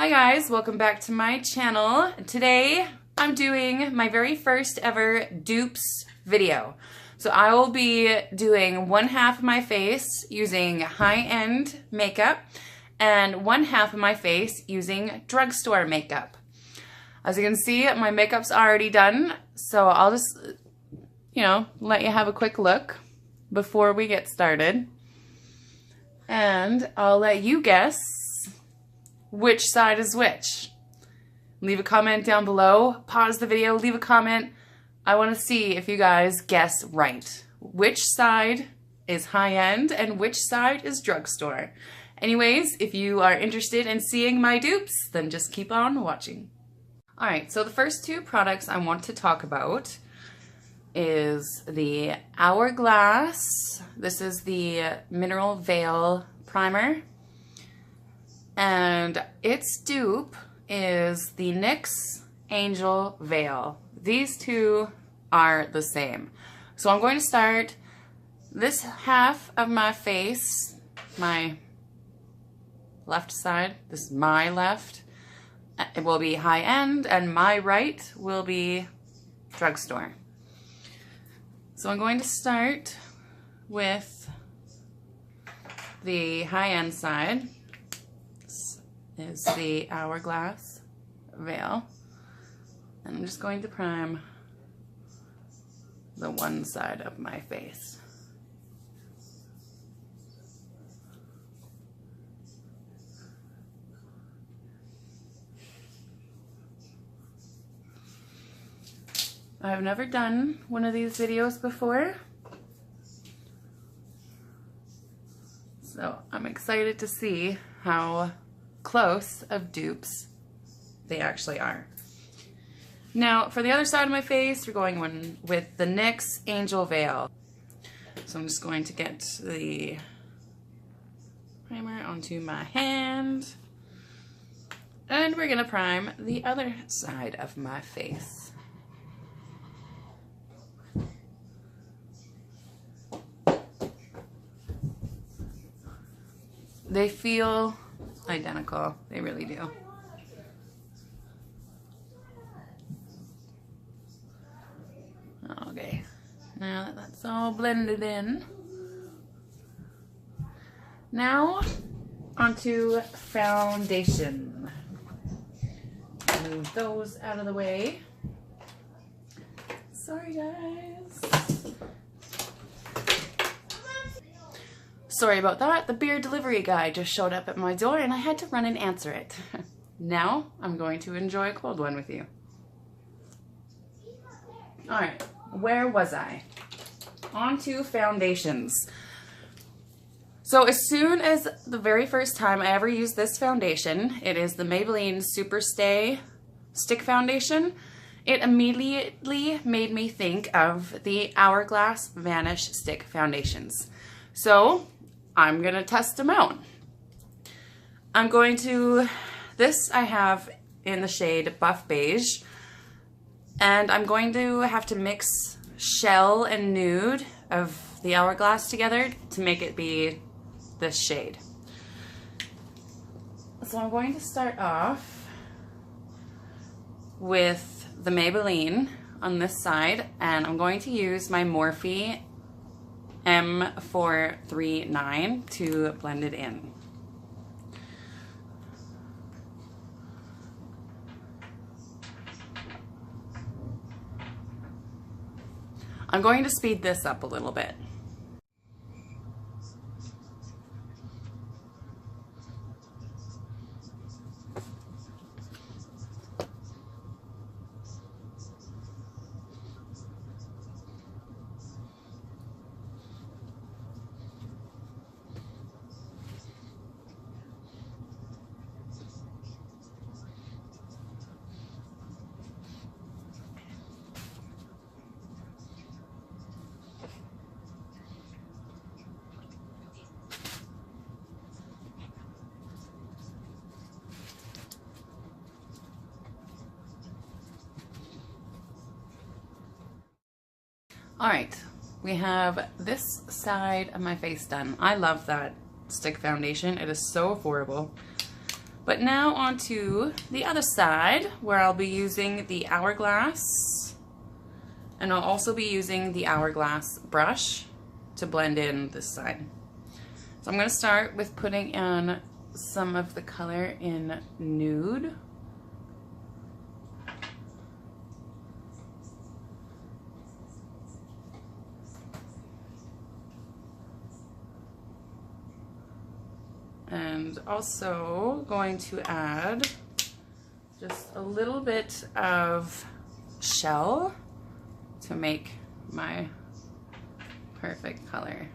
Hi guys, welcome back to my channel. Today I'm doing my very first ever dupes video. So I will be doing one half of my face using high-end makeup and one half of my face using drugstore makeup. As you can see, my makeup's already done, so I'll just, let you have a quick look before we get started. And I'll let you guess which side is which. Leave a comment down below, pause the video, leave a comment. I want to see if you guys guess right. Which side is high-end and which side is drugstore? Anyways, if you are interested in seeing my dupes, then just keep on watching. Alright, so the first two products I want to talk about is the Hourglass. This is the Mineral Veil Primer. And its dupe is the NYX Angel Veil. These two are the same. So I'm going to start this half of my face, my left side, this is my left. It will be high-end and my right will be drugstore. So I'm going to start with the high-end side. Is the Hourglass Veil, and I'm just going to prime the one side of my face. I've never done one of these videos before, so I'm excited to see how close of dupes they actually are. Now for the other side of my face, we're going with the NYX Angel Veil. So I'm just going to get the primer onto my hand and we're gonna prime the other side of my face. They feel identical, they really do. Okay, now that that's all blended in, now onto foundation. Move those out of the way. Sorry guys. Sorry about that, the beer delivery guy just showed up at my door and I had to run and answer it. Now I'm going to enjoy a cold one with you. Alright, where was I? On to foundations. So as soon as the very first time I ever used this foundation, it is the Maybelline Super Stay Stick Foundation, it immediately made me think of the Hourglass Vanish Stick Foundations. So I'm gonna test them out. I'm going to, this I have in the shade Buff Beige, and I'm going to have to mix Shell and Nude of the Hourglass together to make it be this shade. So I'm going to start off with the Maybelline on this side, and I'm going to use my Morphe M439 to blend it in. I'm going to speed this up a little bit. Alright, we have this side of my face done. I love that stick foundation. It is so affordable. But now onto the other side, where I'll be using the Hourglass, and I'll also be using the Hourglass brush to blend in this side. So I'm going to start with putting in some of the color in Nude. And also going to add just a little bit of shell to make my perfect color.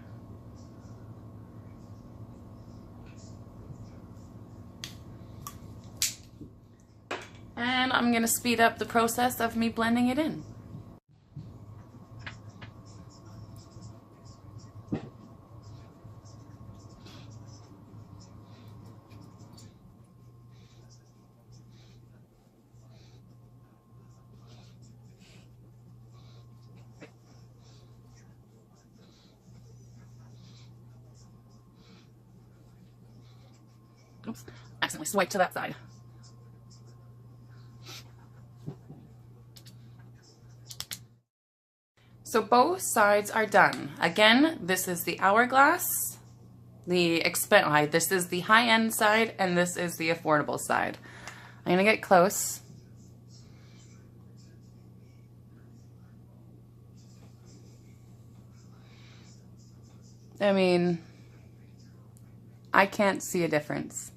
And I'm going to speed up the process of me blending it in. Oops, accidentally swiped to that side. So both sides are done. Again, this is the Hourglass, this is the high-end side, and this is the affordable side. I'm gonna get close. I mean, I can't see a difference.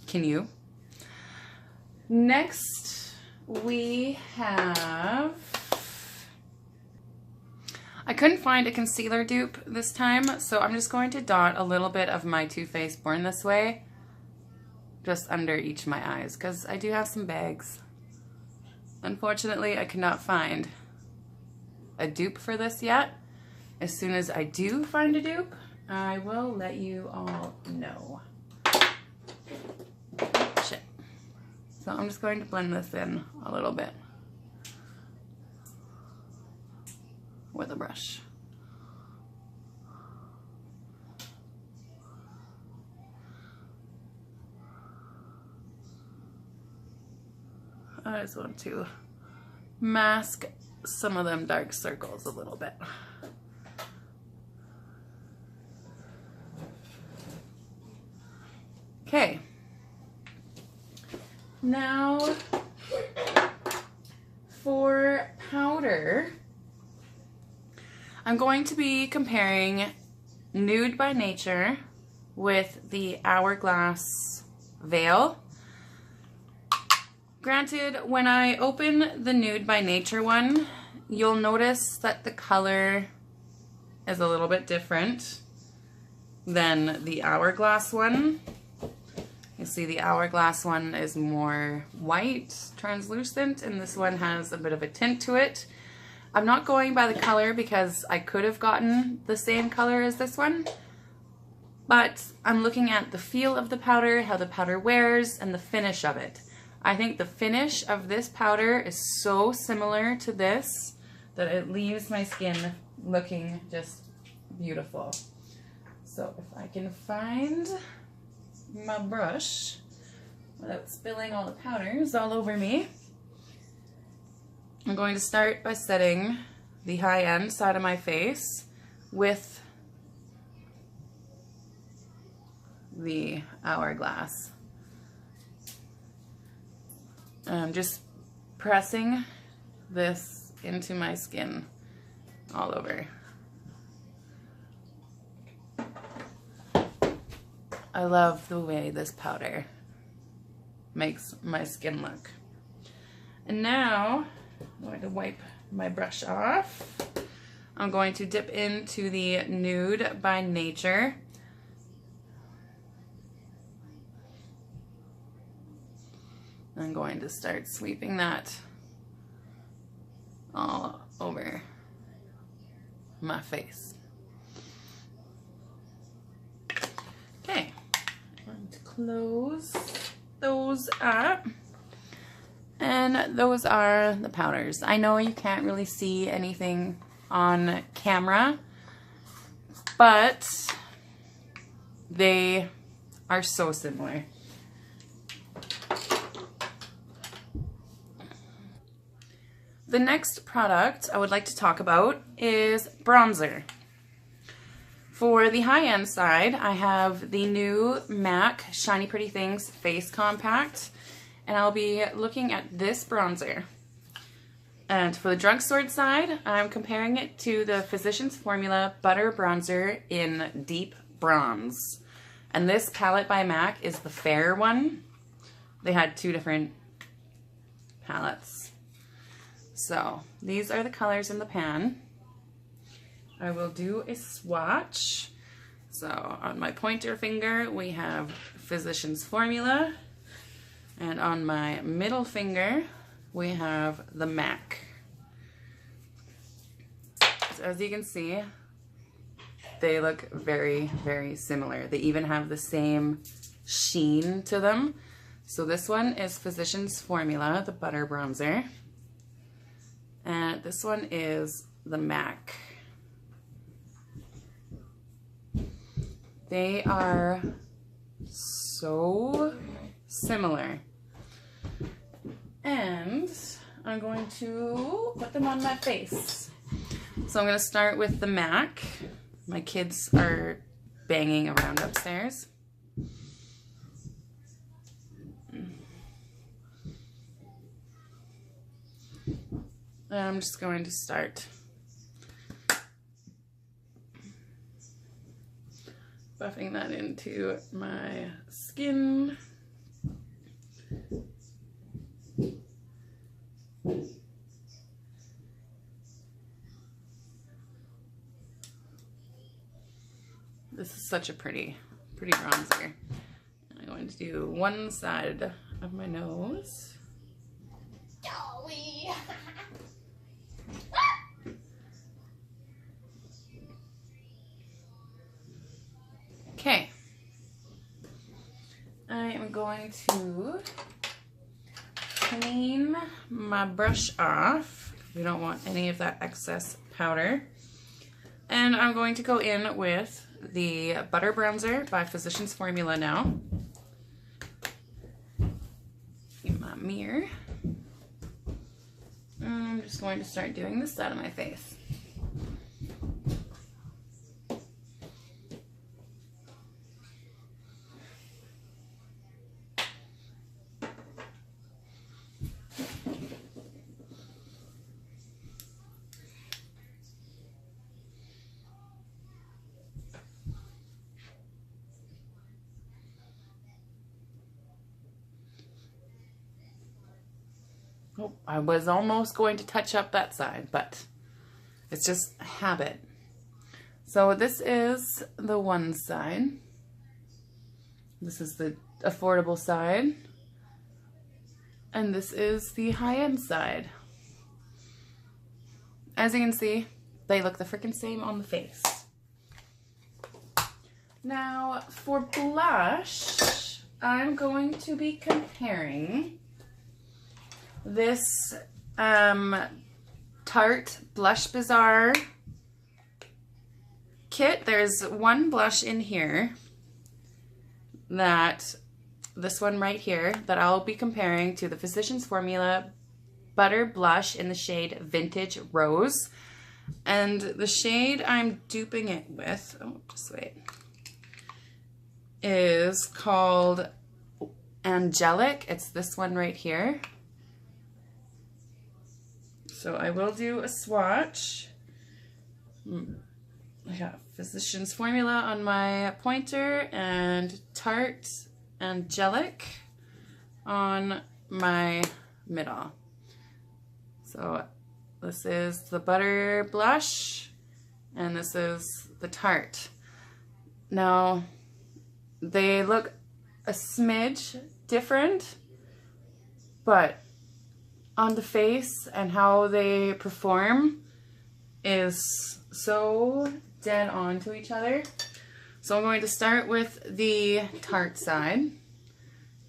Can you? Next, we have... I couldn't find a concealer dupe this time, so I'm just going to dot a little bit of my Too Faced Born This Way just under each of my eyes, because I do have some bags. Unfortunately, I could not find a dupe for this yet. As soon as I do find a dupe, I will let you all know. Shit. So I'm just going to blend this in a little bit with a brush. I just want to mask some of them dark circles a little bit. Okay. Now for powder, I'm going to be comparing Nude by Nature with the Hourglass Veil. Granted, when I open the Nude by Nature one, you'll notice that the color is a little bit different than the Hourglass one. You see the Hourglass one is more white, translucent, and this one has a bit of a tint to it. I'm not going by the color because I could have gotten the same color as this one, but I'm looking at the feel of the powder, how the powder wears, and the finish of it. I think the finish of this powder is so similar to this that it leaves my skin looking just beautiful. So if I can find my brush without spilling all the powders all over me, I'm going to start by setting the high-end side of my face with the Hourglass. I'm just pressing this into my skin all over. I love the way this powder makes my skin look. And now I'm going to wipe my brush off. I'm going to dip into the Nude by Nature. I'm going to start sweeping that all over my face. Okay, I'm going to close those up. And those are the powders. I know you can't really see anything on camera, but they are so similar. The next product I would like to talk about is bronzer. For the high-end side, I have the new MAC Shiny Pretty Things Face Compact, and I'll be looking at this bronzer. And for the drugstore side, I'm comparing it to the Physicians Formula Butter Bronzer in Deep Bronze. And this palette by MAC is the fair one. They had two different palettes. So these are the colors in the pan. I will do a swatch. So on my pointer finger, we have Physicians Formula. And on my middle finger, we have the MAC. So as you can see, they look very, very similar. They even have the same sheen to them. So this one is Physicians Formula, the Butter Bronzer. And this one is the MAC. They are so similar. And I'm going to put them on my face. So I'm going to start with the MAC. My kids are banging around upstairs. And I'm just going to start buffing that into my skin. This is such a pretty bronzer. I'm going to do one side of my nose. Okay. I am going to clean my brush off. We don't want any of that excess powder. And I'm going to go in with the Butter Bronzer by Physicians Formula now. In my mirror. I'm just going to start doing this side of my face. Oh, I was almost going to touch up that side, but it's just a habit. So this is the one side. This is the affordable side. And this is the high-end side. As you can see, they look the freaking same on the face. Now, for blush, I'm going to be comparing this Tarte Blush Bazaar kit. There's one blush in here, this one right here, that I'll be comparing to the Physicians Formula Butter Blush in the shade Vintage Rose. And the shade I'm duping it with, oh, just wait, is called Angelic. It's this one right here. So I will do a swatch. I got Physicians Formula on my pointer and Tarte Angelic on my middle. So this is the Butter Blush and this is the Tarte. Now, they look a smidge different, but on the face and how they perform is so dead on to each other. So I'm going to start with the Tarte side. I'm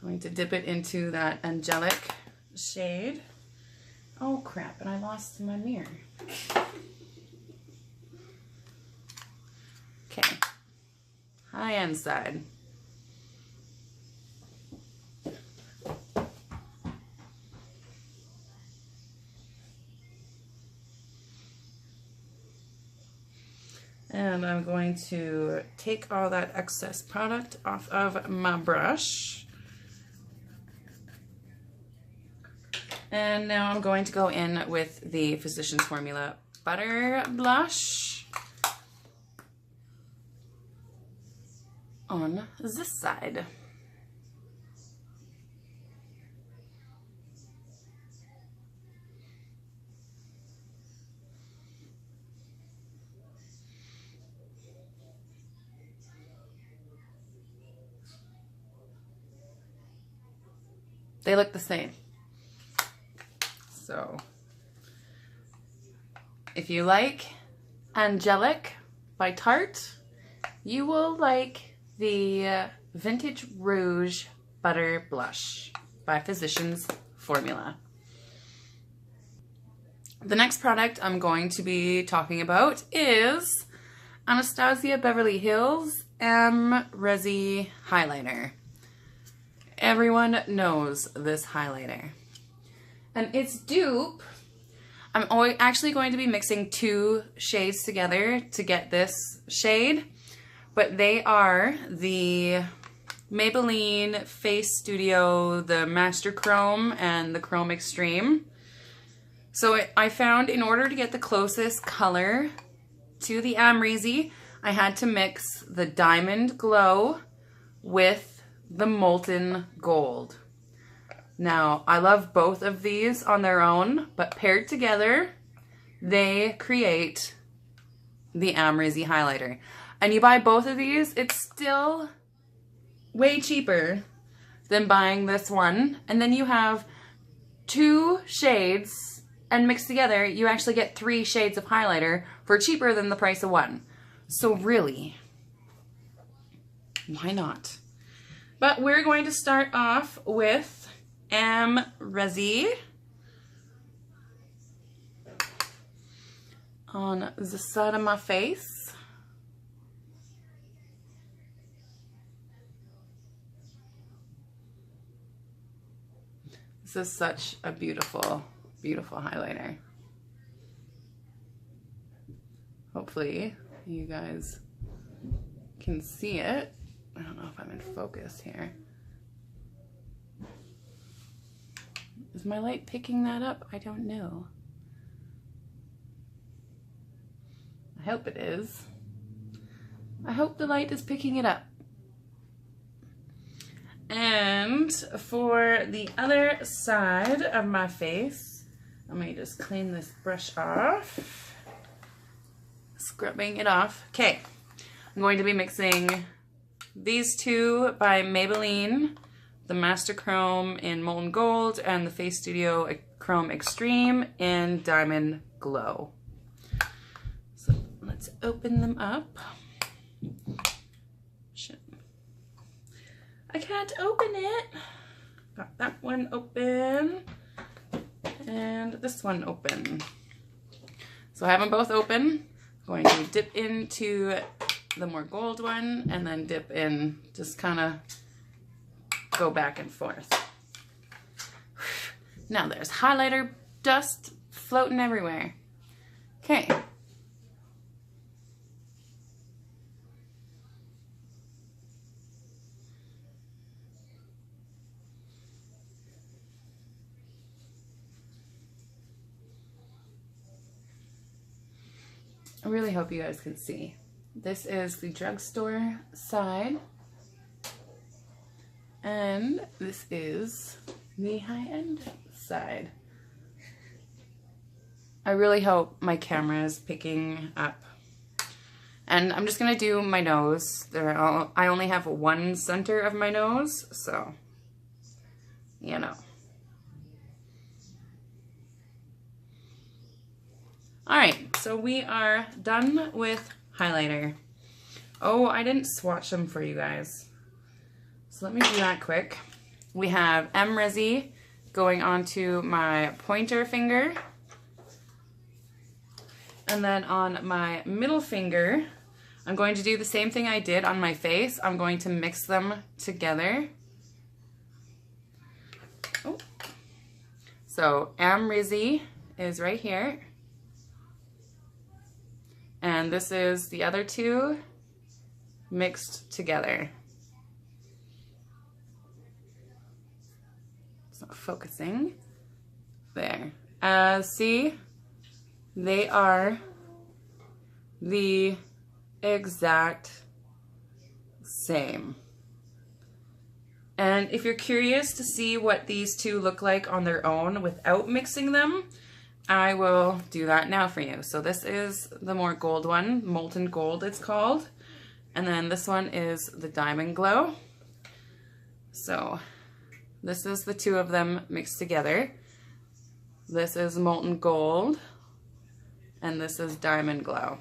going to dip it into that Angelic shade. Oh crap, and I lost my mirror. Okay, high-end side. And I'm going to take all that excess product off of my brush. And now I'm going to go in with the Physicians Formula Butter Blush on this side. They look the same. So, if you like Angelic by Tarte, you will like the Vintage Rouge Butter Blush by Physicians Formula. The next product I'm going to be talking about is Anastasia Beverly Hills M Resi Highlighter. Everyone knows this highlighter. And it's dupe. I'm actually going to be mixing two shades together to get this shade, but they are the Maybelline Face Studio, the Master Chrome, and the Chrome Extreme. So I found in order to get the closest color to the Amrezy, I had to mix the Diamond Glow with the Molten Gold. Now, I love both of these on their own, but paired together, they create the Amrezy highlighter. And you buy both of these, it's still way cheaper than buying this one. And then you have two shades, and mixed together, you actually get 3 shades of highlighter for cheaper than the price of one. So really, why not? But we're going to start off with Amrezy on the side of my face. This is such a beautiful, beautiful highlighter. Hopefully you guys can see it. I don't know if I'm in focus here. Is my light picking that up? I don't know. I hope it is. I hope the light is picking it up. And for the other side of my face, let me just clean this brush off. Scrubbing it off. Okay, I'm going to be mixing these two by Maybelline, the Master Chrome in Molten Gold, and the Face Studio Chrome Extreme in Diamond Glow. So let's open them up. Shit. I can't open it. Got that one open and this one open. So I have them both open. I'm going to dip into the more gold one and then dip in, just kind of go back and forth. Now there's highlighter dust floating everywhere. Okay. I really hope you guys can see. This is the drugstore side, and this is the high-end side. I really hope my camera is picking up. And I'm just gonna do my nose. I only have one center of my nose, so, you know. All right, so we are done with highlighter. Oh, I didn't swatch them for you guys. So let me do that quick. We have Amrezy going onto my pointer finger. And then on my middle finger, I'm going to do the same thing I did on my face. I'm going to mix them together. Oh. So Amrezy is right here. And this is the other two mixed together. It's not focusing. There. See, they are the exact same. And if you're curious to see what these two look like on their own without mixing them, I will do that now for you. So this is the more gold one, Molten Gold it's called. And then this one is the Diamond Glow. So this is the two of them mixed together. This is Molten Gold, and this is Diamond Glow.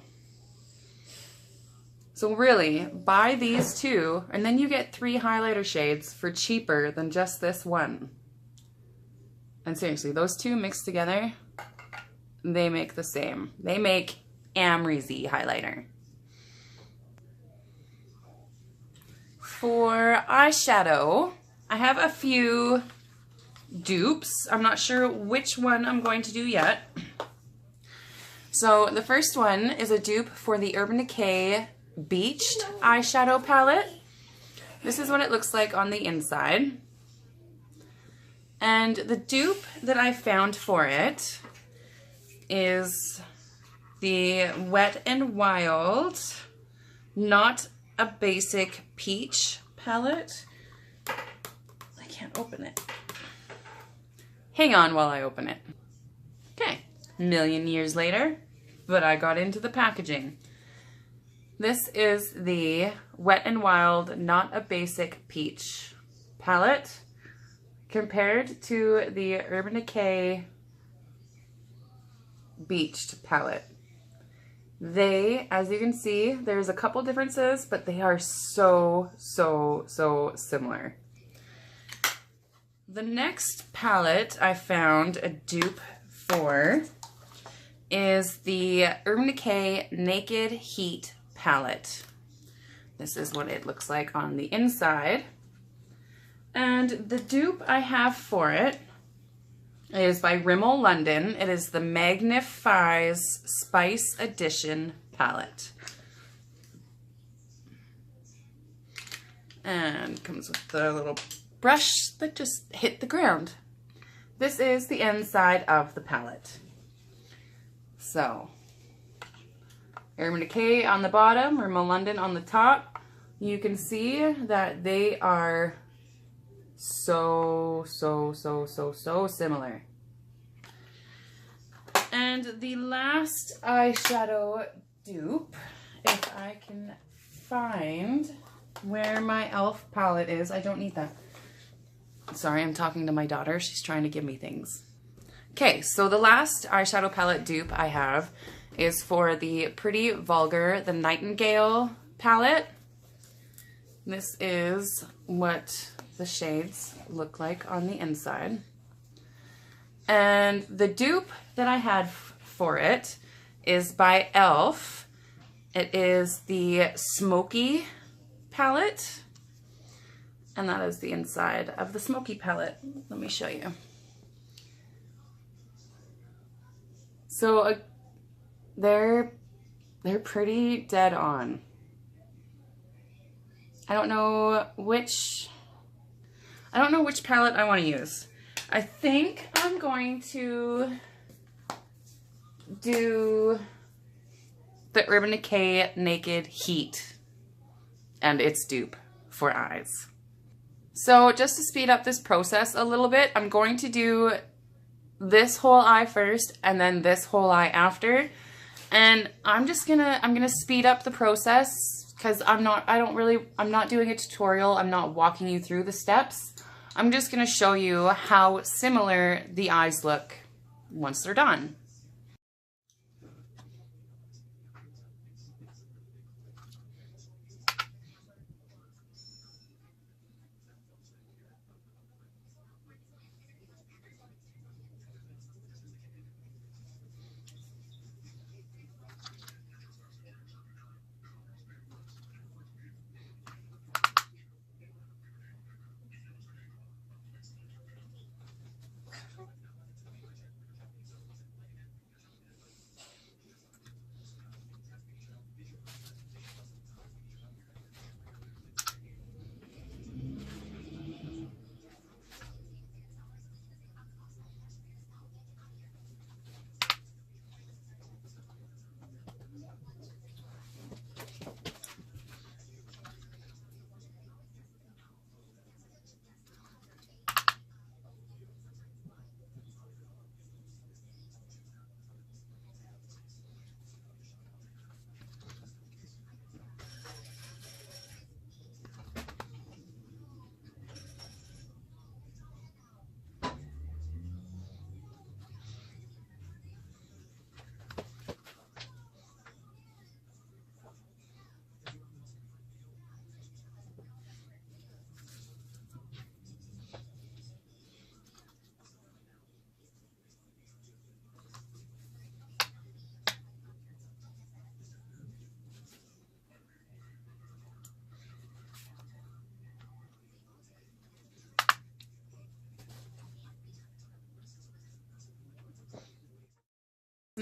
So really, buy these two, and then you get 3 highlighter shades for cheaper than just this one. And seriously, those two mixed together, they make the same. They make Amrezy highlighter. For eyeshadow, I have a few dupes. I'm not sure which one I'm going to do yet. So the first one is a dupe for the Urban Decay Beached eyeshadow palette. This is what it looks like on the inside. And the dupe that I found for it is the Wet n Wild, Not a Basic Peach palette. I can't open it. Hang on while I open it. Okay, a million years later, but I got into the packaging. This is the Wet n Wild Not a Basic Peach palette compared to the Urban Decay Beached palette. They, as you can see, there's a couple differences, but they are so similar. The next palette I found a dupe for is the Urban Decay Naked Heat palette. This is what it looks like on the inside. And the dupe I have for it is by Rimmel London. It is the Magnifies Spice Edition palette. And comes with the little brush that just hit the ground. This is the inside of the palette. So, Urban Decay on the bottom, Rimmel London on the top. You can see that they are so similar. And the last eyeshadow dupe, if I can find where my e.l.f. palette is. I don't need that. Sorry, I'm talking to my daughter. She's trying to give me things. Okay, so the last eyeshadow palette dupe I have is for the Pretty Vulgar, the Nightingale palette. This is what the shades look like on the inside. And the dupe that I had for it is by e.l.f. It is the Smoky palette. And that is the inside of the Smoky palette. Let me show you. So they're pretty dead on. I don't know which palette I want to use. I think I'm going to do the Urban Decay Naked Heat and its dupe for eyes. So just to speed up this process a little bit, I'm going to do this whole eye first and then this whole eye after. And I'm gonna speed up the process because I'm not doing a tutorial. I'm not walking you through the steps. I'm just gonna show you how similar the eyes look once they're done.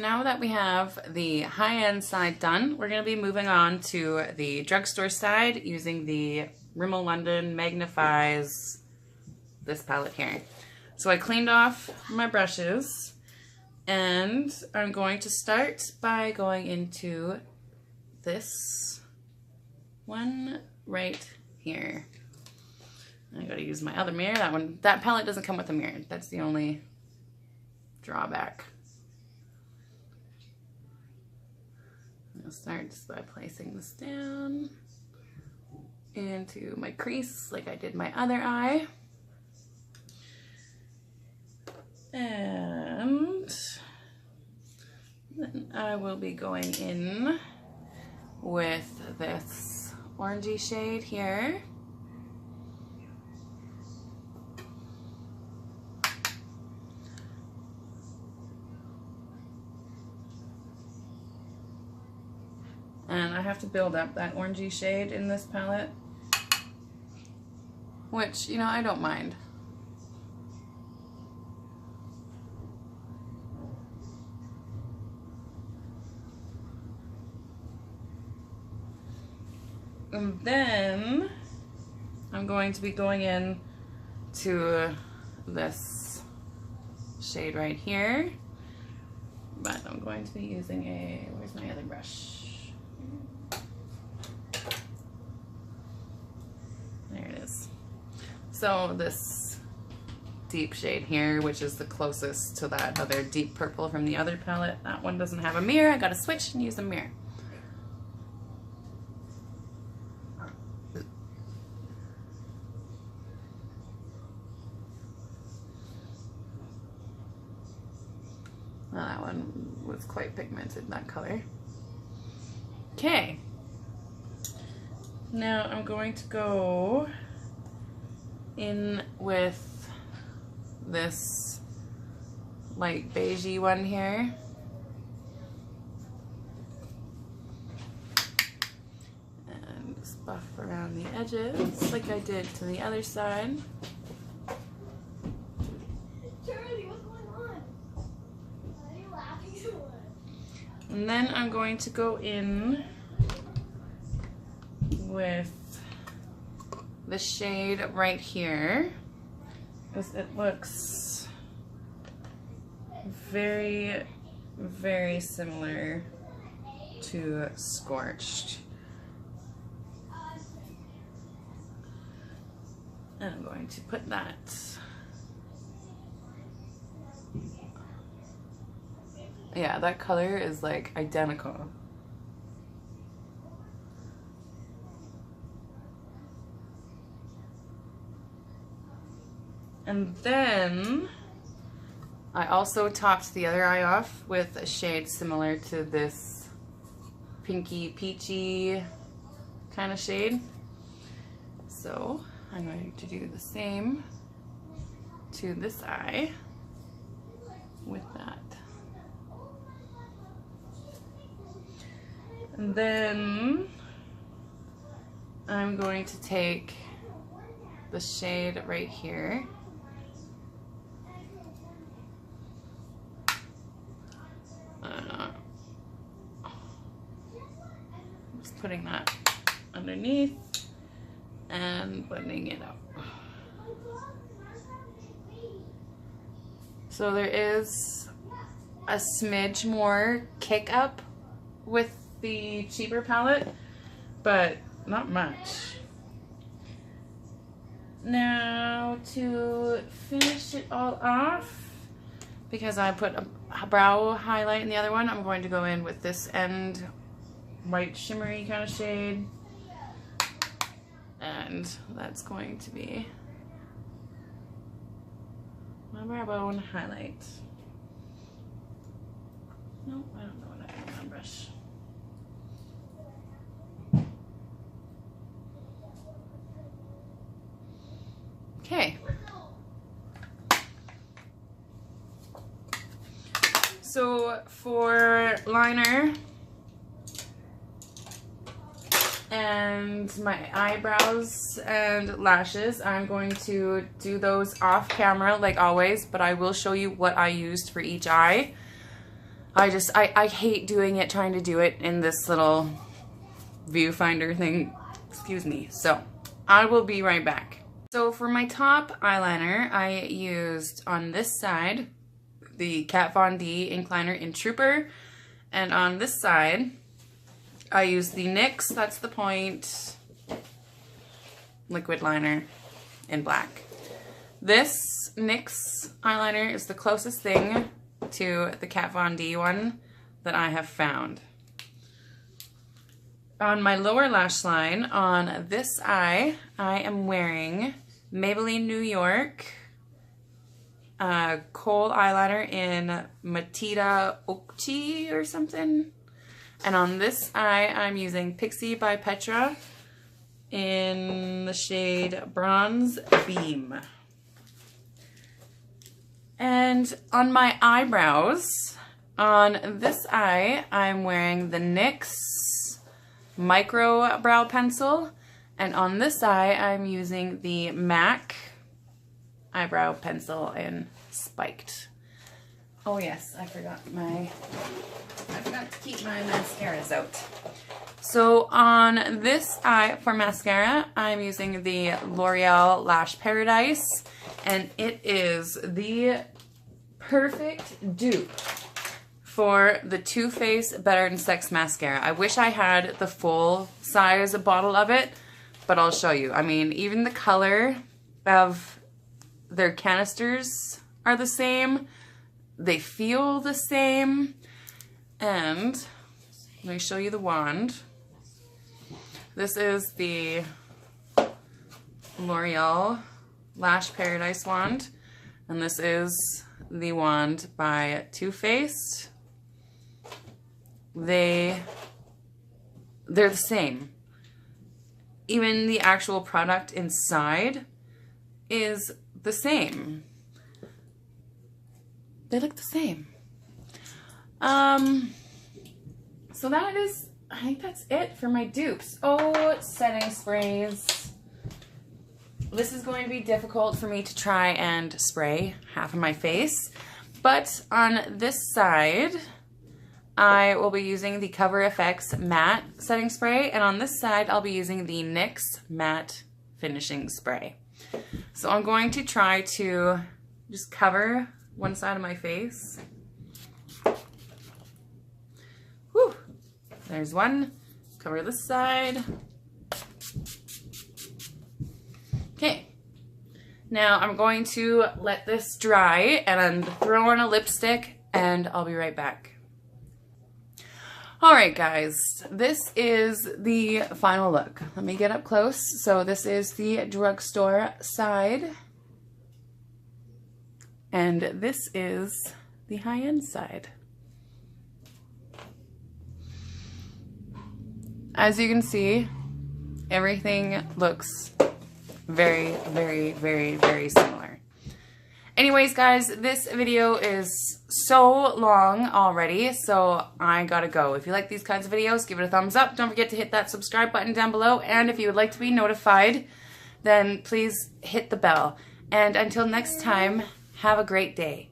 Now that we have the high-end side done, we're going to be moving on to the drugstore side using the Rimmel London Magnifies this palette here. So I cleaned off my brushes and I'm going to start by going into this one right here. I gotta use my other mirror. That palette doesn't come with a mirror. That's the only drawback. I'll start just by placing this down into my crease like I did my other eye. And then I will be going in with this orangey shade here. And I have to build up that orangey shade in this palette, which, you know, I don't mind. And then I'm going to be going in to this shade right here, but I'm going to be using where's my other brush? There it is. So this deep shade here, which is the closest to that other deep purple from the other palette. That one doesn't have a mirror. I gotta switch and use a mirror. Well, that one was quite pigmented, that color. Okay. Now I'm going to go in with this light beigey one here. And just buff around the edges like I did to the other side. Charlie, what's going on? Why are you laughing so much? And then I'm going to go in with the shade right here, because it looks very, very similar to Scorched. And I'm going to put that that color is like identical. And then I also topped the other eye off with a shade similar to this pinky peachy kind of shade. So I'm going to do the same to this eye with that. And then I'm going to take the shade right here. Just putting that underneath and blending it out. So there is a smidge more kick up with the cheaper palette, but not much. Now to finish it all off, because I put a brow highlight in the other one, I'm going to go in with this end white shimmery kind of shade, and that's going to be my brow bone highlight. Nope, I don't know what I have on my brush. Okay. So for liner and my eyebrows and lashes, I'm going to do those off camera like always, but I will show you what I used for each eye. I hate doing it, trying to do it in this little viewfinder thing. Excuse me. So I will be right back. So for my top eyeliner, I used on this side the Kat Von D Incliner in Trooper, and on this side I used the NYX That's the Point liquid liner in black. This NYX eyeliner is the closest thing to the Kat Von D one that I have found. On my lower lash line, on this eye, I am wearing Maybelline New York kohl eyeliner in Matita Okchi or something. And on this eye, I'm using Pixie by Petra in the shade Bronze Beam. And on my eyebrows, on this eye, I'm wearing the NYX Micro Brow Pencil. And on this eye, I'm using the MAC Eyebrow Pencil in Spiked. Oh yes, I forgot to keep my mascaras out. So on this eye for mascara, I'm using the L'Oreal Lash Paradise, and it is the perfect dupe for the Too Faced Better Than Sex mascara. I wish I had the full size bottle of it, but I'll show you. I mean, even the color of their canisters are the same. They feel the same. And let me show you the wand. This is the L'Oreal Lash Paradise wand. And this is the wand by Too Faced. They're the same. Even the actual product inside is the same. They look the same. So that is, I think that's it for my dupes. Oh, setting sprays. This is going to be difficult for me to try and spray half of my face, but on this side, I will be using the Cover FX Matte Setting Spray, and on this side, I'll be using the NYX Matte Finishing Spray. So I'm going to try to just cover one side of my face. Whew. There's one. Cover this side. Okay. Now I'm going to let this dry and throw on a lipstick, and I'll be right back. Alright guys, this is the final look. Let me get up close. So this is the drugstore side. And this is the high-end side. As you can see, everything looks very, very, very, very similar. Anyways, guys, this video is so long already, so I gotta go. If you like these kinds of videos, give it a thumbs up. Don't forget to hit that subscribe button down below. And if you would like to be notified, then please hit the bell. And until next time, have a great day.